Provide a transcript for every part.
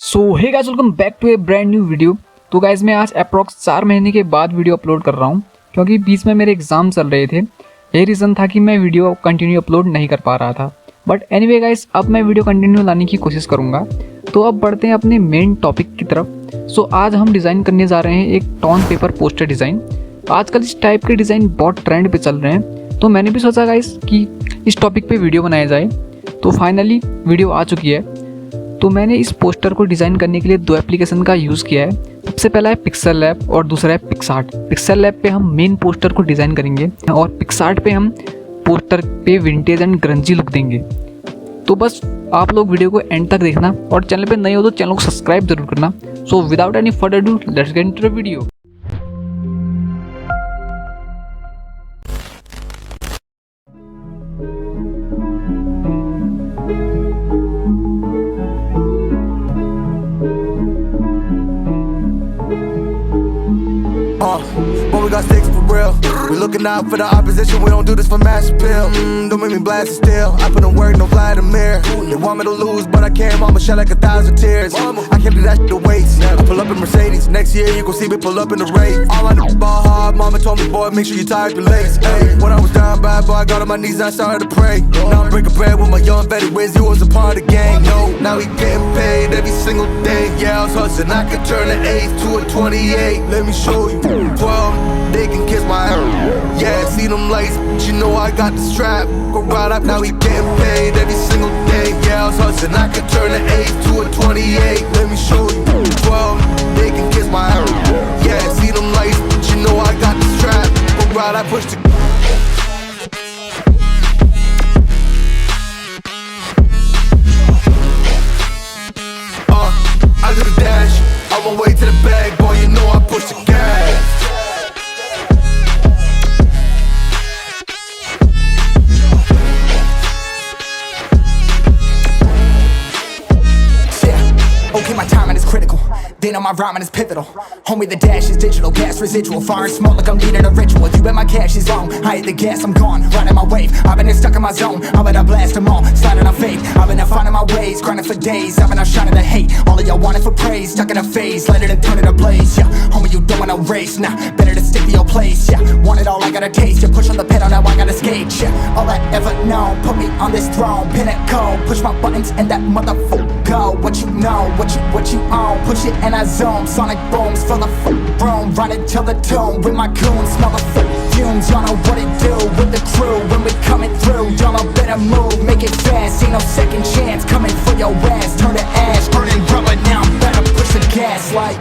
So hey guys, welcome back to a brand new video. तो guys मैं आज approx 4 महीने के बाद वीडियो अपलोड कर रहा हूँ, क्योंकि बीच में मेरे एग्ज़ाम चल रहे थे। यही रीज़न था कि मैं वीडियो कंटिन्यू अपलोड नहीं कर पा रहा था। बट एनीवे गाइस, अब मैं वीडियो कंटिन्यू लाने की कोशिश करूँगा। तो अब बढ़ते हैं अपने मेन टॉपिक की तरफ। सो आज हम डिज़ाइन करने जा रहे हैं एक टॉन पेपर पोस्टर डिज़ाइन। आजकल इस टाइप के डिज़ाइन बहुत ट्रेंड पे चल रहे हैं, तो मैंने भी सोचा गाइस कि इस टॉपिक पे वीडियो बनाया जाए। तो फाइनली वीडियो आ चुकी है। तो मैंने इस पोस्टर को डिज़ाइन करने के लिए 2 एप्लीकेशन का यूज़ किया है। सबसे पहला है पिक्सेलैब और दूसरा है पिक्सार्ट। पिक्सेलैब पे हम मेन पोस्टर को डिज़ाइन करेंगे और पिक्सार्ट पे हम पोस्टर पे विंटेज एंड ग्रंजी लुक देंगे। तो बस आप लोग वीडियो को एंड तक देखना और चैनल पे नए हो तो चैनल को सब्सक्राइब जरूर करना। So without any further do, let's get into the video. But we got sticks for real. We looking out for the opposition. We don't do this for mass appeal. Don't make me blast it still. I put in work, no Vladimir. They want me to lose, but I can't. Mama shed like 1,000 tears. I can't do that shit to waste. I pull up in Mercedes. Next year you gon' see me pull up in the race. All I know ball hard. Mama told me, boy, make sure you tie up your lace. Hey, when I was down bad, boy, I got on my knees and I started to pray. Now I'm breaking bread with my young Betty Wiz. You was a part of the gang. No, now we getting paid every single day. Yeah, I was hustling. I could turn an 8 to a 28. Let me show you. 12, they can kiss my ass. Yeah, see them lights, but you know I got the strap. Go right up, now we getting paid every single day. Yeah, I was hustling, I could turn an 8 to a 28. Let me show you. 12, they can kiss my ass. Yeah, see them lights, but you know I got the strap. Go right, I push the I do the dash, on my way to the bag, boy, you know I push the gas. Okay, my timing is critical. They know my rhyming is pivotal. Homie, the dash is digital, gas residual. Fire and smoke like I'm leading a ritual. You bet my cash is on. I hit the gas, I'm gone. Riding my wave. I've been stuck in my zone. I bet I blast them all. Sliding on faith. I've been out finding my ways. Grinding for days. I've been out shining the hate. All of y'all wanted for praise. Stuck in a phase. Let it and turn it ablaze. Yeah, homie, you don't want no race. Nah, better to stick to your place. Yeah, want it all, I gotta taste. You push on the pedal, now I gotta skate. Yeah, all I ever known. Put me on this throne. Pinnacle. Push my buttons and that motherfucker go. What you know, what you own. Push it and I zoom. Sonic booms fill the room. Run it till the tomb with my goons. Smell the fumes. Y'all know what it do with the crew when we coming through. Y'all know better move, make it fast. Ain't no second chance coming for your ass. Turn to ash, burning rubber. Now I'm better push the gas like.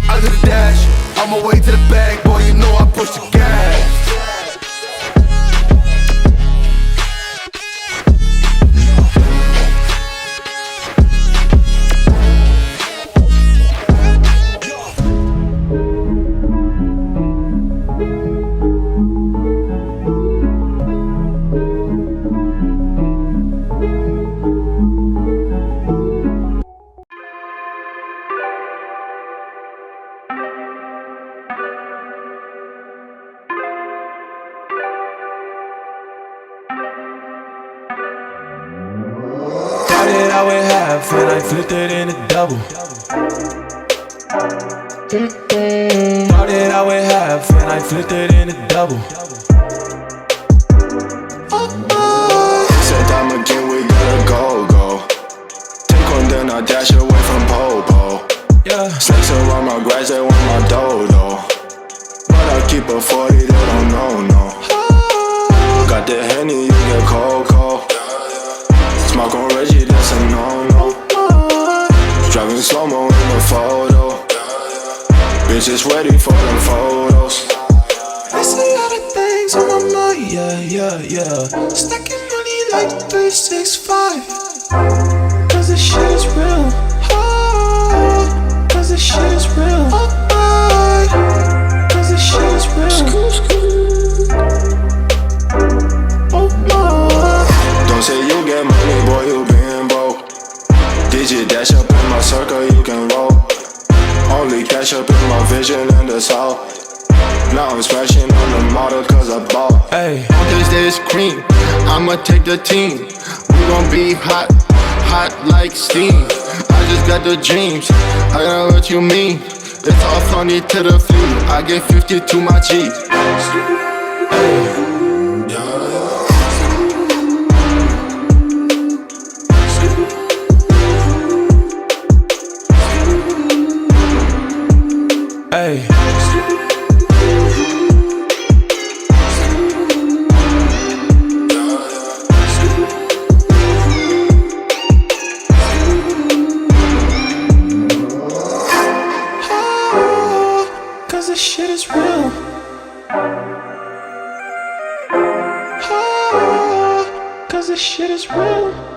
I do the dash, on my way to the bag, boy, you know I push the gas. Started out with half and I flipped it in a double. Started out with half and I flipped it in a double. Said time again, we gotta go. Take one, then I dash away from Popo. Yeah, Snakes around my grass, they want my dodo. But I keep a 40, they don't know, no. Got the Henny, you get cold. Smoke on Reggie, that's a no-no. Driving slow-mo in the photo. Bitches ready for them photos. I see all the things on my mind, yeah. Stacking money like 365. Cause this shit is real. Cause this shit is real. Cause this shit is real. Don't say you get money, boy, you been broke. Digit dash up in my circle, you can roll. Only cash up in my vision in the south. Now I'm smashing on the model cause I bought. Ayy, on this day is cream. I'ma take the team. We gon' be hot, hot like steam. I just got the dreams. I know what you mean. It's all funny to the few. I get 50 to my G. Ayy. Cause this shit is real. Cause this shit is real.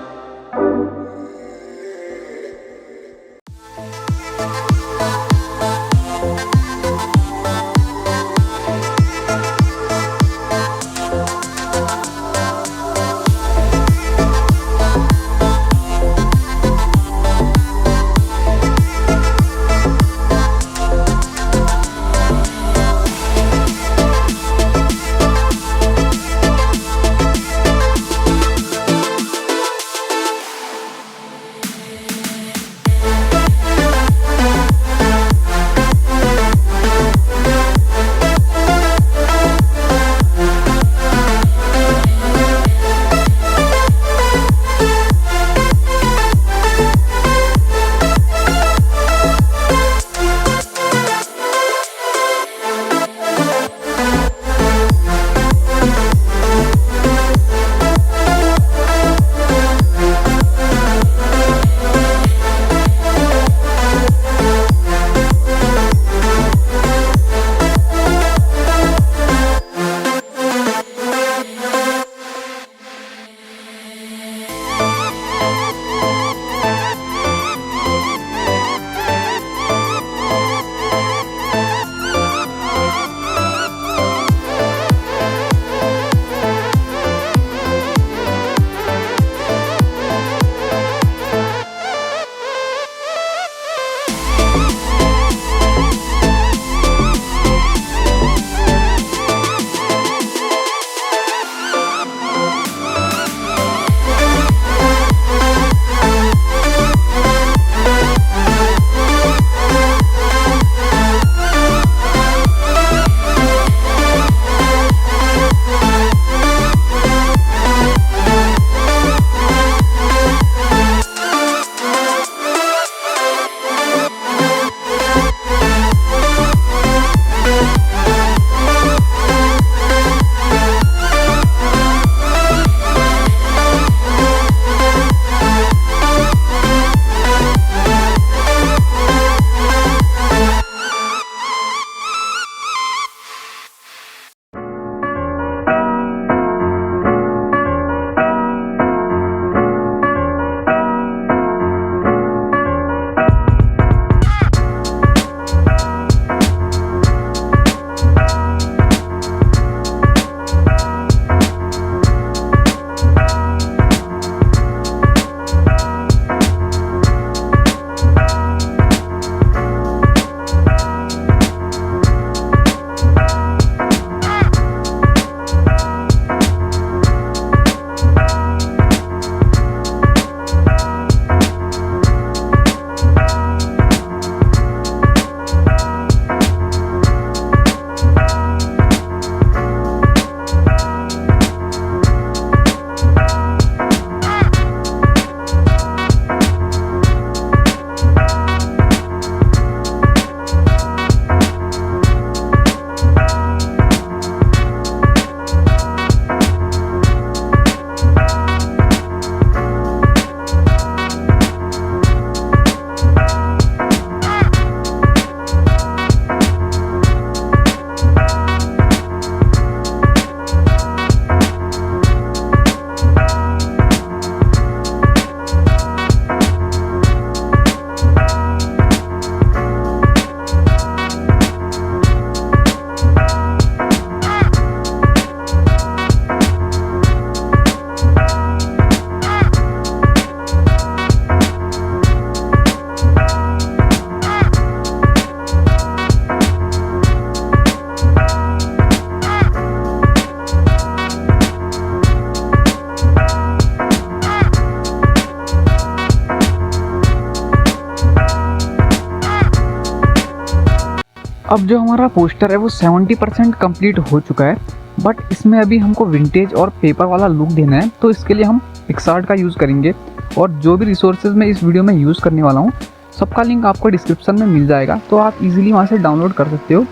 अब जो हमारा poster है वो 70% complete हो चुका है, but इसमें अभी हमको विंटेज और पेपर वाला लुक देना है, तो इसके लिए हम पिक्सार्ट का यूज़ करेंगे। और जो भी रिसोर्सेज मैं इस वीडियो में यूज़ करने वाला हूँ सबका लिंक आपको डिस्क्रिप्शन में मिल जाएगा, तो आप इजीली वहाँ से डाउनलोड कर सकते हो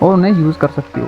और उन्हें यूज़ कर सकते हो।